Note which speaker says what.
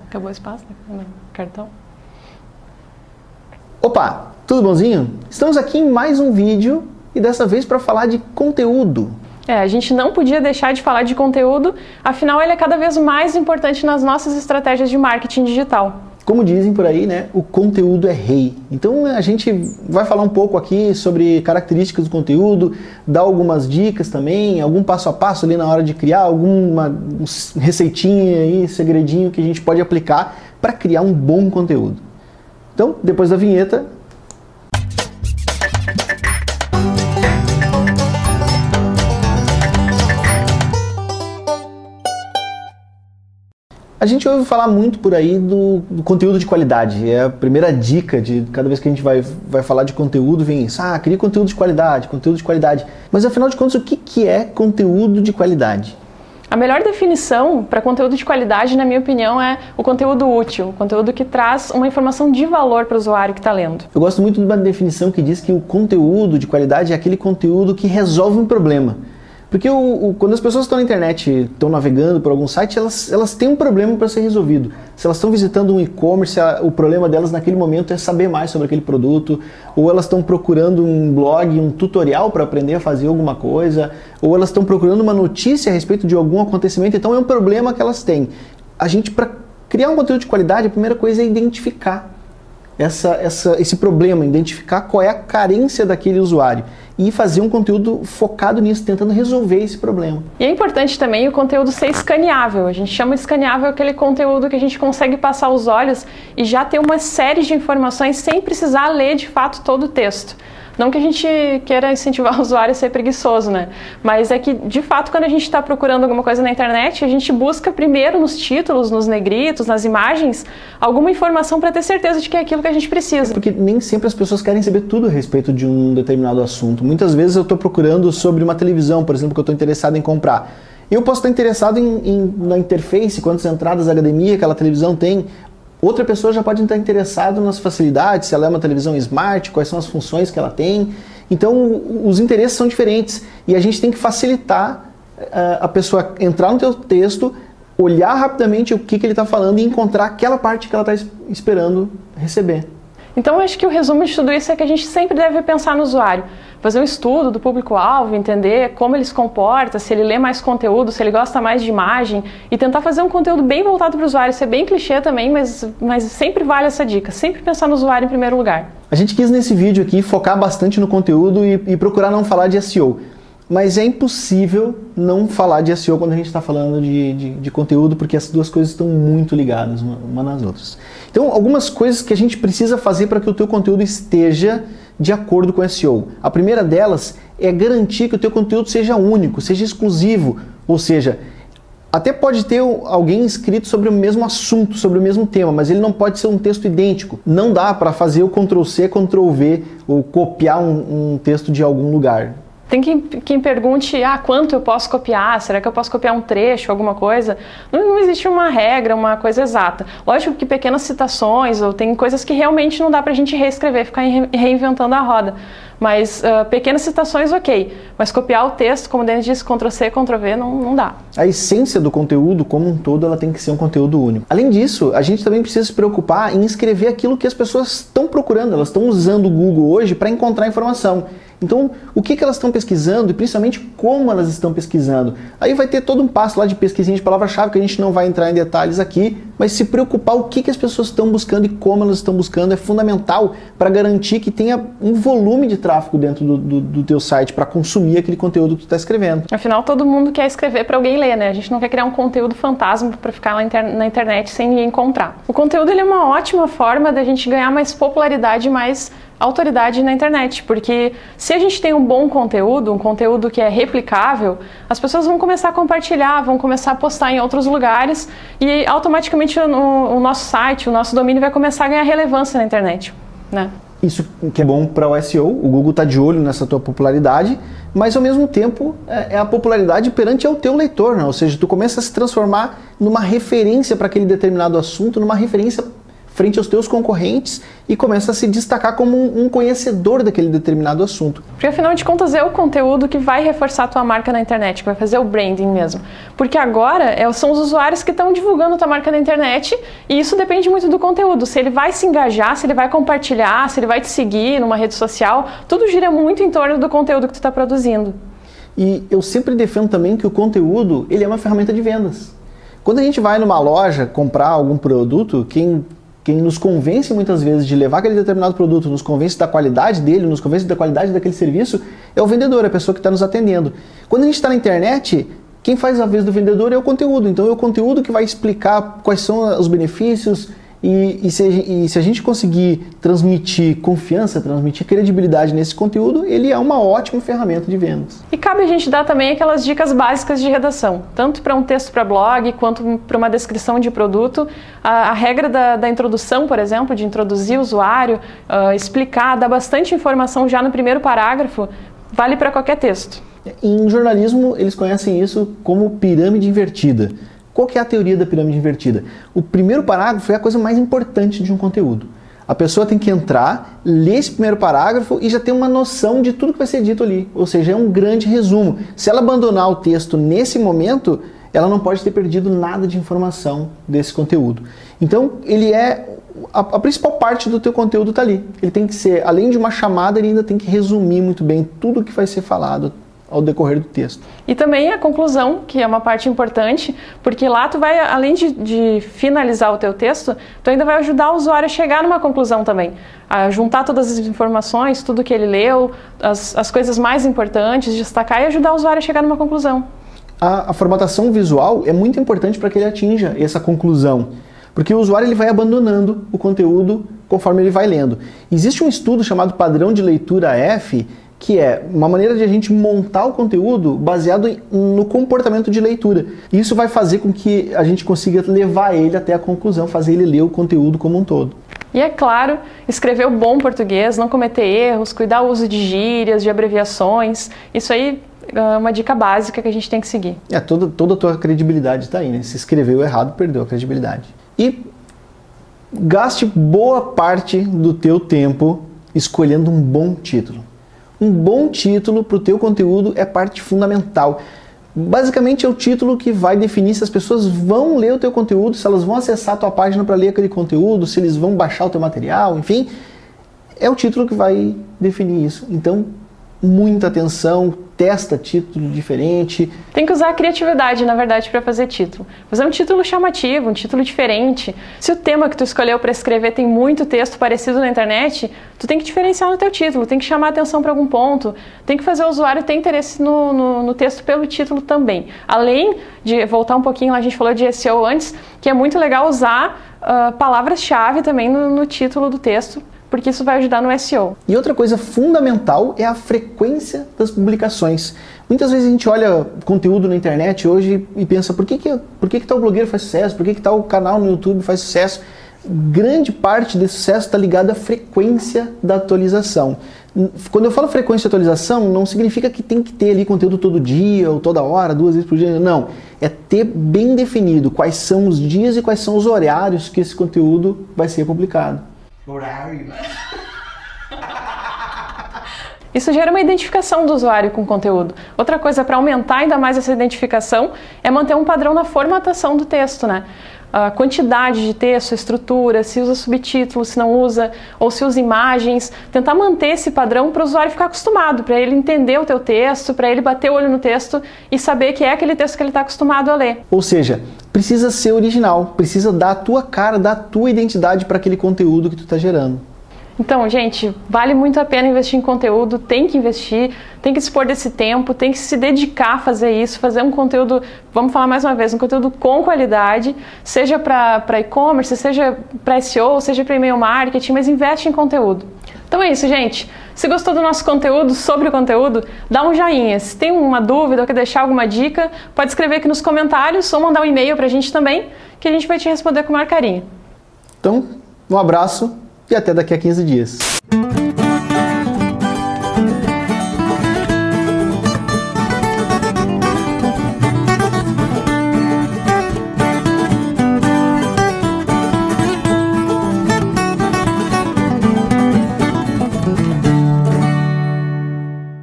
Speaker 1: Acabou o espaço, né? Cartão.
Speaker 2: Opa, tudo bonzinho? Estamos aqui em mais um vídeo e dessa vez para falar de conteúdo.
Speaker 1: A gente não podia deixar de falar de conteúdo, afinal ele é cada vez mais importante nas nossas estratégias de marketing digital.
Speaker 2: Como dizem por aí, né, o conteúdo é rei. Então a gente vai falar um pouco aqui sobre características do conteúdo, dar algumas dicas também, algum passo a passo ali na hora de criar, alguma receitinha aí, segredinho que a gente pode aplicar para criar um bom conteúdo. Então, depois da vinheta... A gente ouve falar muito por aí do conteúdo de qualidade. É a primeira dica de cada vez que a gente vai falar de conteúdo, vem isso. Cria conteúdo de qualidade, conteúdo de qualidade. Mas afinal de contas, o que é conteúdo de qualidade?
Speaker 1: A melhor definição para conteúdo de qualidade, na minha opinião, é o conteúdo útil, o conteúdo que traz uma informação de valor para o usuário que está lendo.
Speaker 2: Eu gosto muito de uma definição que diz que o conteúdo de qualidade é aquele conteúdo que resolve um problema. Porque quando as pessoas estão na internet, estão navegando por algum site, elas têm um problema para ser resolvido. Se elas estão visitando um e-commerce, o problema delas naquele momento é saber mais sobre aquele produto, ou elas estão procurando um blog, um tutorial para aprender a fazer alguma coisa, ou elas estão procurando uma notícia a respeito de algum acontecimento, então é um problema que elas têm. A gente, para criar um conteúdo de qualidade, a primeira coisa é identificar esse problema, identificar qual é a carência daquele usuário e fazer um conteúdo focado nisso, tentando resolver esse problema.
Speaker 1: E é importante também o conteúdo ser escaneável. A gente chama de escaneável aquele conteúdo que a gente consegue passar os olhos e já ter uma série de informações sem precisar ler de fato todo o texto. Não que a gente queira incentivar o usuário a ser preguiçoso, né? Mas é que, de fato, quando a gente está procurando alguma coisa na internet, a gente busca primeiro nos títulos, nos negritos, nas imagens, alguma informação para ter certeza de que é aquilo que a gente precisa.
Speaker 2: Porque nem sempre as pessoas querem saber tudo a respeito de um determinado assunto. Muitas vezes eu estou procurando sobre uma televisão, por exemplo, que eu estou interessado em comprar. Eu posso estar interessado na interface, quantas entradas HDMI aquela televisão tem. Outra pessoa já pode estar interessada nas facilidades, se ela é uma televisão smart, quais são as funções que ela tem. Então, os interesses são diferentes e a gente tem que facilitar a pessoa entrar no teu texto, olhar rapidamente o que ele está falando e encontrar aquela parte que ela está esperando receber.
Speaker 1: Então, eu acho que o resumo de tudo isso é que a gente sempre deve pensar no usuário. Fazer um estudo do público-alvo, entender como ele se comporta, se ele lê mais conteúdo, se ele gosta mais de imagem e tentar fazer um conteúdo bem voltado para o usuário. Isso é bem clichê também, mas sempre vale essa dica. Sempre pensar no usuário em primeiro lugar.
Speaker 2: A gente quis nesse vídeo aqui focar bastante no conteúdo e procurar não falar de SEO. Mas é impossível não falar de SEO quando a gente está falando de conteúdo, porque essas duas coisas estão muito ligadas uma nas outras. Então, algumas coisas que a gente precisa fazer para que o teu conteúdo esteja de acordo com o SEO. A primeira delas é garantir que o teu conteúdo seja único, seja exclusivo, ou seja, até pode ter alguém escrito sobre o mesmo assunto, sobre o mesmo tema, mas ele não pode ser um texto idêntico. Não dá para fazer o Ctrl+C, Ctrl+V ou copiar um texto de algum lugar.
Speaker 1: Tem quem pergunte, quanto eu posso copiar? Será que eu posso copiar um trecho, alguma coisa? Não existe uma regra, uma coisa exata. Lógico que pequenas citações, ou tem coisas que realmente não dá pra gente reescrever, ficar reinventando a roda. Mas pequenas citações, ok. Mas copiar o texto, como o Denis disse, Ctrl+C, Ctrl+V, não dá.
Speaker 2: A essência do conteúdo, como um todo, ela tem que ser um conteúdo único. Além disso, a gente também precisa se preocupar em escrever aquilo que as pessoas estão procurando. Elas estão usando o Google hoje para encontrar informação. Então, o que elas estão pesquisando e principalmente como elas estão pesquisando. Aí vai ter todo um passo lá de pesquisinha de palavra-chave que a gente não vai entrar em detalhes aqui, mas se preocupar o que as pessoas estão buscando e como elas estão buscando é fundamental para garantir que tenha um volume de tráfego dentro do teu site para consumir aquele conteúdo que tu está escrevendo.
Speaker 1: Afinal, todo mundo quer escrever para alguém ler, né? A gente não quer criar um conteúdo fantasma para ficar lá na internet sem ninguém encontrar. O conteúdo ele é uma ótima forma da gente ganhar mais popularidade e mais autoridade na internet, porque se a gente tem um bom conteúdo, um conteúdo que é replicável, as pessoas vão começar a compartilhar, vão começar a postar em outros lugares e automaticamente o nosso site, o nosso domínio vai começar a ganhar relevância na internet, né?
Speaker 2: Isso que é bom para o SEO, o Google está de olho nessa tua popularidade, mas ao mesmo tempo é a popularidade perante o teu leitor, né? Ou seja, tu começa a se transformar numa referência para aquele determinado assunto, numa referência frente aos teus concorrentes e começa a se destacar como um conhecedor daquele determinado assunto.
Speaker 1: Porque afinal de contas é o conteúdo que vai reforçar a tua marca na internet, que vai fazer o branding mesmo. Porque agora são os usuários que estão divulgando a tua marca na internet e isso depende muito do conteúdo. Se ele vai se engajar, se ele vai compartilhar, se ele vai te seguir numa rede social, tudo gira muito em torno do conteúdo que tu está produzindo.
Speaker 2: E eu sempre defendo também que o conteúdo ele é uma ferramenta de vendas. Quando a gente vai numa loja comprar algum produto, quem nos convence muitas vezes de levar aquele determinado produto, nos convence da qualidade dele, nos convence da qualidade daquele serviço, é o vendedor, a pessoa que está nos atendendo. Quando a gente está na internet, quem faz a vez do vendedor é o conteúdo. Então é o conteúdo que vai explicar quais são os benefícios e se a gente conseguir transmitir confiança, transmitir credibilidade nesse conteúdo, ele é uma ótima ferramenta de vendas.
Speaker 1: E cabe a gente dar também aquelas dicas básicas de redação, tanto para um texto para blog, quanto para uma descrição de produto. A regra da introdução, por exemplo, de introduzir o usuário, explicar, dar bastante informação já no primeiro parágrafo, vale para qualquer texto.
Speaker 2: Em jornalismo, eles conhecem isso como pirâmide invertida. Qual que é a teoria da pirâmide invertida? O primeiro parágrafo é a coisa mais importante de um conteúdo. A pessoa tem que entrar, ler esse primeiro parágrafo e já ter uma noção de tudo que vai ser dito ali. Ou seja, é um grande resumo. Se ela abandonar o texto nesse momento, ela não pode ter perdido nada de informação desse conteúdo. Então, ele é... A principal parte do teu conteúdo está ali. Ele tem que ser, além de uma chamada, ele ainda tem que resumir muito bem tudo que vai ser falado ao decorrer do texto.
Speaker 1: E também a conclusão, que é uma parte importante, porque lá tu vai, além de finalizar o teu texto, tu ainda vai ajudar o usuário a chegar numa conclusão também, a juntar todas as informações, tudo que ele leu, as coisas mais importantes, destacar e ajudar o usuário a chegar numa conclusão.
Speaker 2: A formatação visual é muito importante para que ele atinja essa conclusão, porque o usuário ele vai abandonando o conteúdo conforme ele vai lendo. Existe um estudo chamado Padrão de Leitura F, que é uma maneira de a gente montar o conteúdo baseado no comportamento de leitura. Isso vai fazer com que a gente consiga levar ele até a conclusão, fazer ele ler o conteúdo como um todo.
Speaker 1: E é claro, escrever o bom português, não cometer erros, cuidar do uso de gírias, de abreviações, isso aí é uma dica básica que a gente tem que seguir.
Speaker 2: Toda a tua credibilidade está aí, né? Se escreveu errado, perdeu a credibilidade. E gaste boa parte do teu tempo escolhendo um bom título. Um bom título para o teu conteúdo é parte fundamental. Basicamente é o título que vai definir se as pessoas vão ler o teu conteúdo, se elas vão acessar a tua página para ler aquele conteúdo, se eles vão baixar o teu material, enfim. É o título que vai definir isso. Então, muita atenção, testa título diferente.
Speaker 1: Tem que usar a criatividade, na verdade, para fazer título. Fazer um título chamativo, um título diferente. Se o tema que tu escolheu para escrever tem muito texto parecido na internet, tu tem que diferenciar no teu título, tem que chamar atenção para algum ponto, tem que fazer o usuário ter interesse no texto pelo título também. Além de, voltar um pouquinho, a gente falou de SEO antes, que é muito legal usar palavras-chave também no título do texto, porque isso vai ajudar no SEO.
Speaker 2: E outra coisa fundamental é a frequência das publicações. Muitas vezes a gente olha conteúdo na internet hoje e pensa, por que tal blogueiro faz sucesso? Por que tal canal no YouTube faz sucesso? Grande parte desse sucesso está ligado à frequência da atualização. Quando eu falo frequência de atualização, não significa que tem que ter ali conteúdo todo dia ou toda hora, 2 vezes por dia. Não, é ter bem definido quais são os dias e quais são os horários que esse conteúdo vai ser publicado. Horário.
Speaker 1: Isso gera uma identificação do usuário com o conteúdo. Outra coisa para aumentar ainda mais essa identificação é manter um padrão na formatação do texto, né? A quantidade de texto, a estrutura, se usa subtítulos, se não usa, ou se usa imagens. Tentar manter esse padrão para o usuário ficar acostumado, para ele entender o teu texto, para ele bater o olho no texto e saber que é aquele texto que ele está acostumado a ler.
Speaker 2: Ou seja, precisa ser original, precisa dar a tua cara, dar a tua identidade para aquele conteúdo que tu está gerando.
Speaker 1: Então, gente, vale muito a pena investir em conteúdo, tem que investir, tem que dispor desse tempo, tem que se dedicar a fazer isso, fazer um conteúdo, vamos falar mais uma vez, um conteúdo com qualidade, seja para e-commerce, seja para SEO, seja para e-mail marketing, mas investe em conteúdo. Então é isso, gente. Se gostou do nosso conteúdo, sobre o conteúdo, dá um joinha. Se tem uma dúvida ou quer deixar alguma dica, pode escrever aqui nos comentários ou mandar um e-mail para a gente também, que a gente vai te responder com o maior carinho.
Speaker 2: Então, um abraço e até daqui a 15 dias.